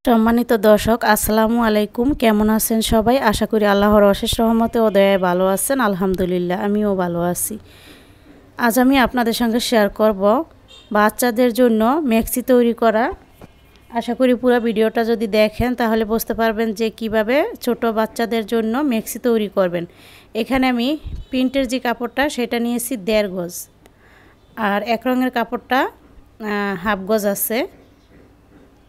সম্মানিত দর্শক আসসালামু আলাইকুম, কেমন আছেন সবাই? আশা করি আল্লাহর অশেষ রহমতে ও দয়ায় ভালো আছেন। আলহামদুলিল্লাহ, আমিও ভালো আছি। আজ আমি আপনাদের সঙ্গে শেয়ার করব বাচ্চাদের জন্য ম্যাক্সি তৈরি করা। আশা করি পুরো ভিডিওটা যদি দেখেন তাহলে বুঝতে পারবেন যে কিভাবে ছোট বাচ্চাদের জন্য ম্যাক্সি তৈরি করবেন। এখানে আমি প্রিন্টের যে কাপড়টা সেটা নিয়েছি 1.5 গজ, আর এক রঙের কাপড়টা হাফ গজ আছে।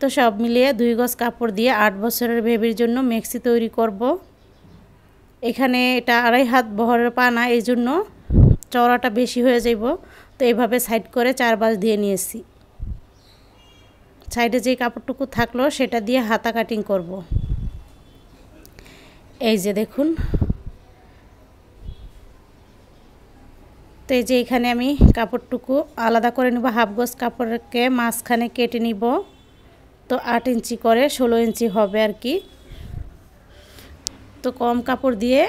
তো সব মিলিয়ে 2 গজ কাপড় দিয়ে 8 বছরের বেবির জন্য ম্যাক্সি তৈরি করব। এখানে এটা 2.5 হাত বহরের পানা, এই জন্য চওড়াটা বেশি হয়ে যাইব। তো এইভাবে সাইড করে 4 বাস দিয়ে নিয়েছি। সাইডে যে কাপড়টুকু থাকলো সেটা দিয়ে হাতা কাটিং করব। এই যে দেখুন, তো এই যে এখানে আমি কাপড়টুকু আলাদা করে নিব। হাফ গজ কাপড়কে মাঝখানে কেটে নিব। তো 8 ইঞ্চি করে 16 ইঞ্চি হবে আর কি। তো কম কাপড় দিয়ে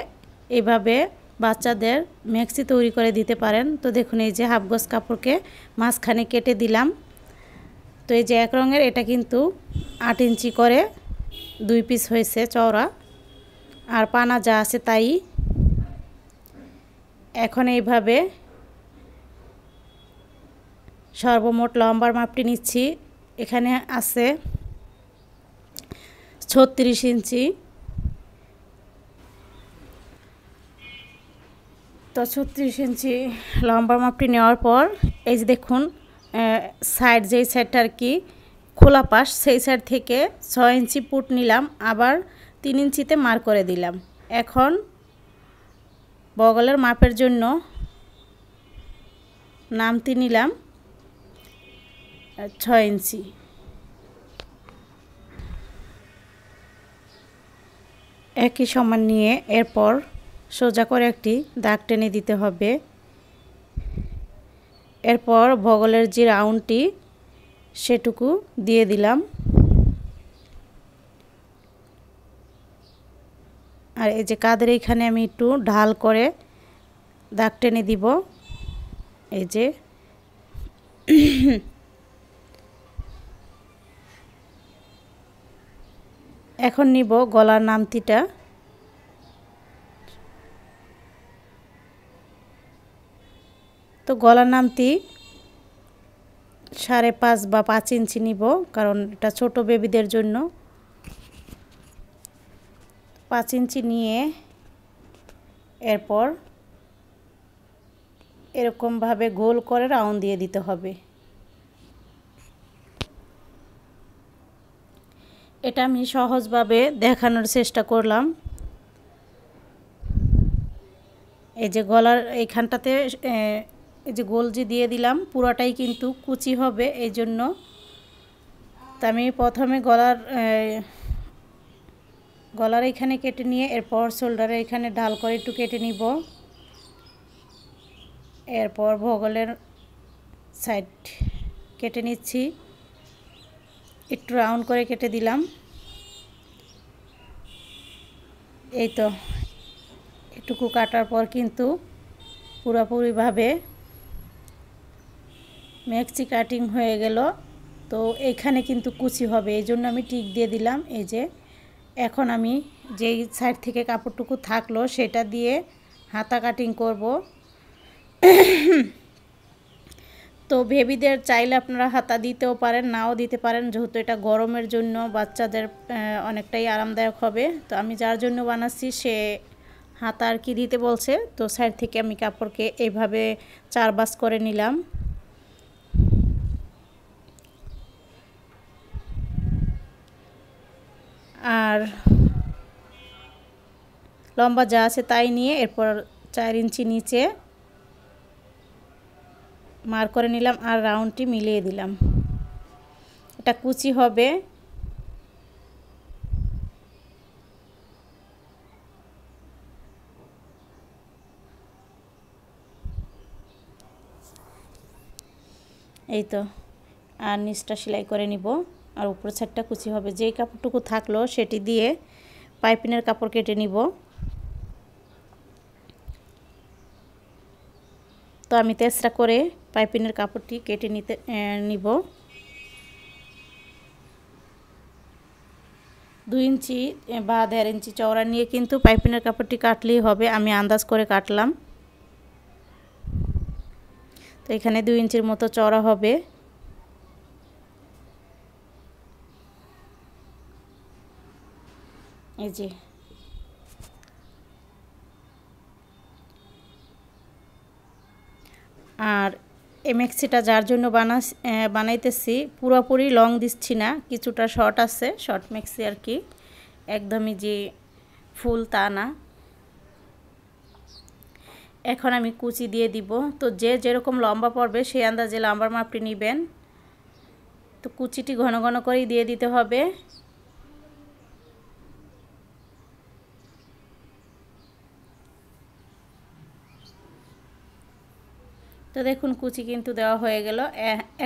এইভাবে বাচ্চাদের ম্যাক্সি তৈরি করে দিতে পারেন। তো দেখুন, এই যে হাফ গজ কাপড়কে মাঝখানে কেটে দিলাম। তো এই যে এক রঙের এটা কিন্তু 8 ইঞ্চি করে 2 পিস হয়েছে চওড়া, আর পানা যা আছে তাই। এখন এইভাবে সর্বমোট লম্বার মাপটি নিচ্ছি। এখানে আছে 36 ইঞ্চি। তো 36 ইঞ্চি লম্বার মাপটি নেওয়ার পর এই যে দেখুন, সাইড যেই সাইডটা আর কি খোলা পাশ, সেই সাইড থেকে 6 ইঞ্চি পুট নিলাম, আবার 3 ইঞ্চিতে মার্ক করে দিলাম। এখন বগলের মাপের জন্য নামতি নিলাম 6 ইঞ্চি। একই সমান নিয়ে এরপর সোজা করে একটি দাগ টেনে দিতে হবে। এরপর বগলের যে রাউন্ডটি সেটুকু দিয়ে দিলাম। আর এই যে কাঁধের এইখানে আমি একটু ঢাল করে দাগ টেনে দিব। এই যে এখন নিব গলার নামতিটা। তো গলার নামতি 5.5 বা 5 ইঞ্চি নিব, কারণ এটা ছোট বেবিদের জন্য। 5 ইঞ্চি নিয়ে এরপর এরকমভাবে গোল করে রাউন্ড দিয়ে দিতে হবে। এটা আমি সহজভাবে দেখানোর চেষ্টা করলাম। এই যে গলার এইখানটাতে এই যে গোল যে দিয়ে দিলাম, পুরাটাই কিন্তু কুচি হবে, এই জন্য। তো আমি প্রথমে গলার এইখানে কেটে নিয়ে এরপর শোল্ডারে এখানে ঢাল করে একটু কেটে নিব। এরপর বগলের সাইড কেটে নিচ্ছি, একটু রাউন্ড করে কেটে দিলাম। এই তো এটুকু কাটার পর কিন্তু পুরোপুরিভাবে ম্যাক্সি কাটিং হয়ে গেল। তো এইখানে কিন্তু কুচি হবে, এই জন্য আমি টিক দিয়ে দিলাম। এই যে এখন আমি যেই সাইড থেকে কাপড়টুকু থাকলো সেটা দিয়ে হাতা কাটিং করব। তো বেবিদের চাইলে আপনারা হাতা দিতেও পারেন, নাও দিতে পারেন, যেহেতু এটা গরমের জন্য বাচ্চাদের অনেকটাই আরামদায়ক হবে। তো আমি যার জন্য বানাচ্ছি সে হাতা আর কি দিতে বলছে। তো সাইড থেকে আমি কাপড়কে এইভাবে 4 বাস করে নিলাম। আর লম্বা যা আছে তাই নিয়ে এরপর 4 ইঞ্চি নিচে মার্ক করে নিলাম, আর রাউন্ডটি মিলিয়ে দিলাম। এটা কুচি হবে। এই তো, আর নিচটা সেলাই করে নিব, আর উপরের সাইডটা কুচি হবে। যেই কাপড়টুকু থাকলো সেটি দিয়ে পাইপিনের কাপড় কেটে নিব। তো আমি তেসরা করে পাইপিনের কাপড়টি কেটে নিব। 2 ইঞ্চি বা 1.5 ইঞ্চি চওড়া নিয়ে কিন্তু পাইপিনের কাপড়টি কাটলেই হবে। আমি আন্দাজ করে কাটলাম। তো এখানে 2 ইঞ্চির মতো চওড়া হবে। এই যে আর এই ম্যাক্সিটা যার জন্য বানাইতেছি পুরোপুরি লং দিচ্ছি না, কিছুটা শর্ট আছে, শর্ট ম্যাক্সি আর কি, একদমই যে ফুল তা না। এখন আমি কুচি দিয়ে দিব। তো যে যেরকম লম্বা পড়বে সেই আন্দাজে লম্বার মাপটি নেবেন। তো কুচিটি ঘন ঘন করেই দিয়ে দিতে হবে। তো দেখুন কুচি কিন্তু দেওয়া হয়ে গেল।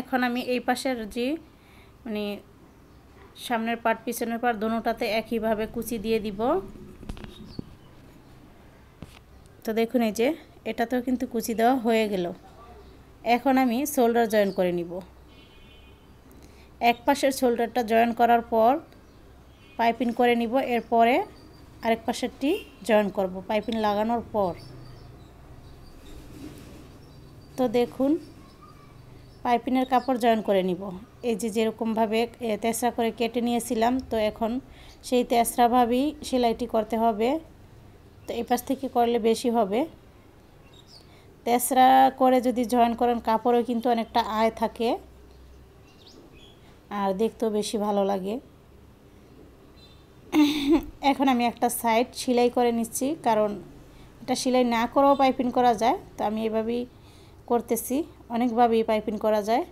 এখন আমি এই পাশের যে মানে সামনের পার্ট পিছনের পার্ট দোনোটাতে একইভাবে কুচি দিয়ে দিব। তো দেখুন এই যে এটাতেও কিন্তু কুচি দেওয়া হয়ে গেল। এখন আমি শোল্ডার জয়েন করে নিব। এক পাশের শোল্ডারটা জয়েন করার পর পাইপিং করে নিব, এরপরে আরেক পাশেরটি জয়েন করব পাইপিং লাগানোর পর। তো দেখুন পাইপিনের কাপড় জয়েন করে নিব। এই যে যেরকমভাবে তেসরা করে কেটে নিয়েছিলাম, তো এখন সেই তেসরাভাবেই সেলাইটি করতে হবে। তো এই পাশ থেকে করলে বেশি হবে। তেসরা করে যদি জয়েন করেন কাপড়ও কিন্তু অনেকটা আয় থাকে আর দেখতেও বেশি ভালো লাগে। এখন আমি একটা সাইড সেলাই করে নিচ্ছি, কারণ এটা সেলাই না করেও পাইপিং করা যায়। তো আমি এভাবেই করতেছি, অনেকভাবেই পাইপিং করা যায়।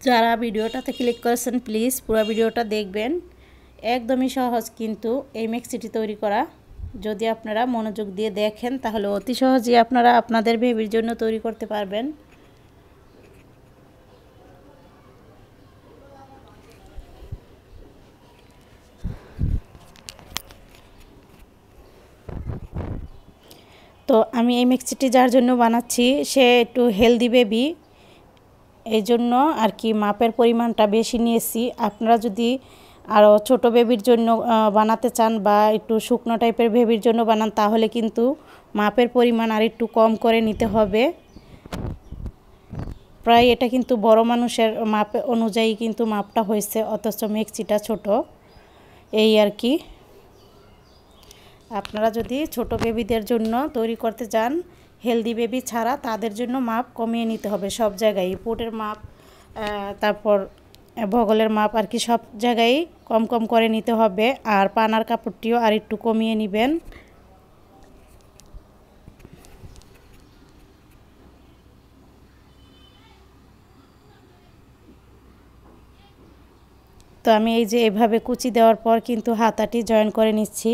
যারা ভিডিওটাতে ক্লিক করেছেন প্লিজ পুরো ভিডিওটা দেখবেন। একদমই সহজ কিন্তু এই ম্যাক্সিটি তৈরি করা। যদি আপনারা মনোযোগ দিয়ে দেখেন তাহলে অতি সহজেই আপনারা আপনাদের বেবির জন্য তৈরি করতে পারবেন। তো আমি এই ম্যাক্সিটি যার জন্য বানাচ্ছি সে একটু হেলদি বেবি, এই জন্য আর কি মাপের পরিমাণটা বেশি নিয়েছি। আপনারা যদি আরও ছোটো বেবির জন্য বানাতে চান বা একটু শুকনো টাইপের বেবির জন্য বানান তাহলে কিন্তু মাপের পরিমাণ আর একটু কম করে নিতে হবে। প্রায় এটা কিন্তু বড় মানুষের মাপ অনুযায়ী কিন্তু মাপটা হয়েছে, অথচ ম্যাক্সিটা ছোট, এই আর কি। আপনারা যদি ছোট বেবিদের জন্য তৈরি করতে চান, হেলদি বেবি ছাড়া, তাদের জন্য মাপ কমিয়ে নিতে হবে সব জায়গায়। পোটের মাপ, তারপর বগলের মাপ আর কি সব জায়গায় কম কম করে নিতে হবে। আর পানার কাপড়টিও আর একটু কমিয়ে নেবেন। তো আমি এই যে এভাবে কুচি দেওয়ার পর কিন্তু হাতাটি জয়েন করে নিচ্ছি।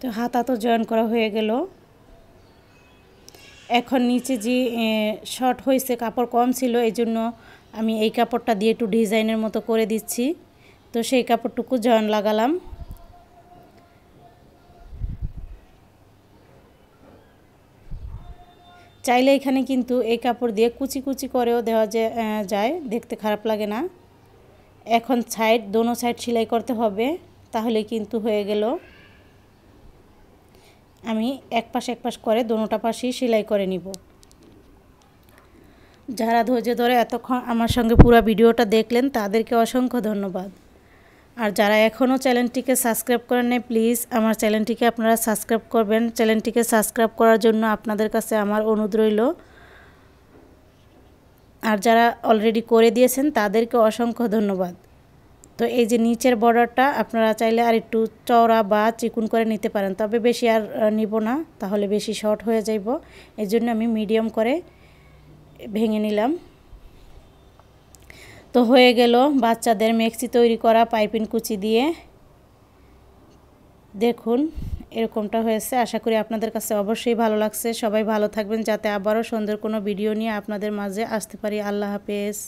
তো হাতা তো জয়েন করা হয়ে গেল। এখন নিচে যে শর্ট হয়েছে, কাপড় কম ছিল, এই জন্য আমি এই কাপড়টা দিয়ে একটু ডিজাইনের মতো করে দিচ্ছি। তো সেই কাপড়টুকু জয়েন লাগালাম। চাইলে এখানে কিন্তু এই কাপড় দিয়ে কুচি কুচি করেও দেওয়া যায়, দেখতে খারাপ লাগে না। এখন দোনো সাইড সেলাই করতে হবে, তাহলে কিন্তু হয়ে গেল। আমি এক পাশ করে দোনোটা পাশেই সেলাই করে নিব। যারা ধৈর্য ধরে এতক্ষণ আমার সঙ্গে পুরো ভিডিওটা দেখলেন তাদেরকে অসংখ্য ধন্যবাদ। আর যারা এখনও চ্যানেলটিকে সাবস্ক্রাইব করেন নাই প্লিজ আমার চ্যানেলটিকে আপনারা সাবস্ক্রাইব করবেন। চ্যানেলটিকে সাবস্ক্রাইব করার জন্য আপনাদের কাছে আমার অনুরোধ রইল। আর যারা অলরেডি করে দিয়েছেন তাদেরকে অসংখ্য ধন্যবাদ। তো এই যে নিচের বর্ডারটা আপনারা চাইলে আর একটু চওড়া বা চিকুন করে নিতে পারেন, তবে বেশি আর নিব না, তাহলে বেশি শর্ট হয়ে যাইব। এই জন্য আমি মিডিয়াম করে ভেঙে নিলাম। তো হয়ে গেল বাচ্চাদের মেক্সি তৈরি করা পাইপিং কুচি দিয়ে। দেখুন এরকমটা হয়েছে। আশা করি আপনাদের কাছে অবশ্যই ভালো লাগছে। সবাই ভালো থাকবেন, যাতে আবারও সুন্দর কোনো ভিডিও নিয়ে আপনাদের মাঝে আসতে পারি। আল্লাহ হাফেজ।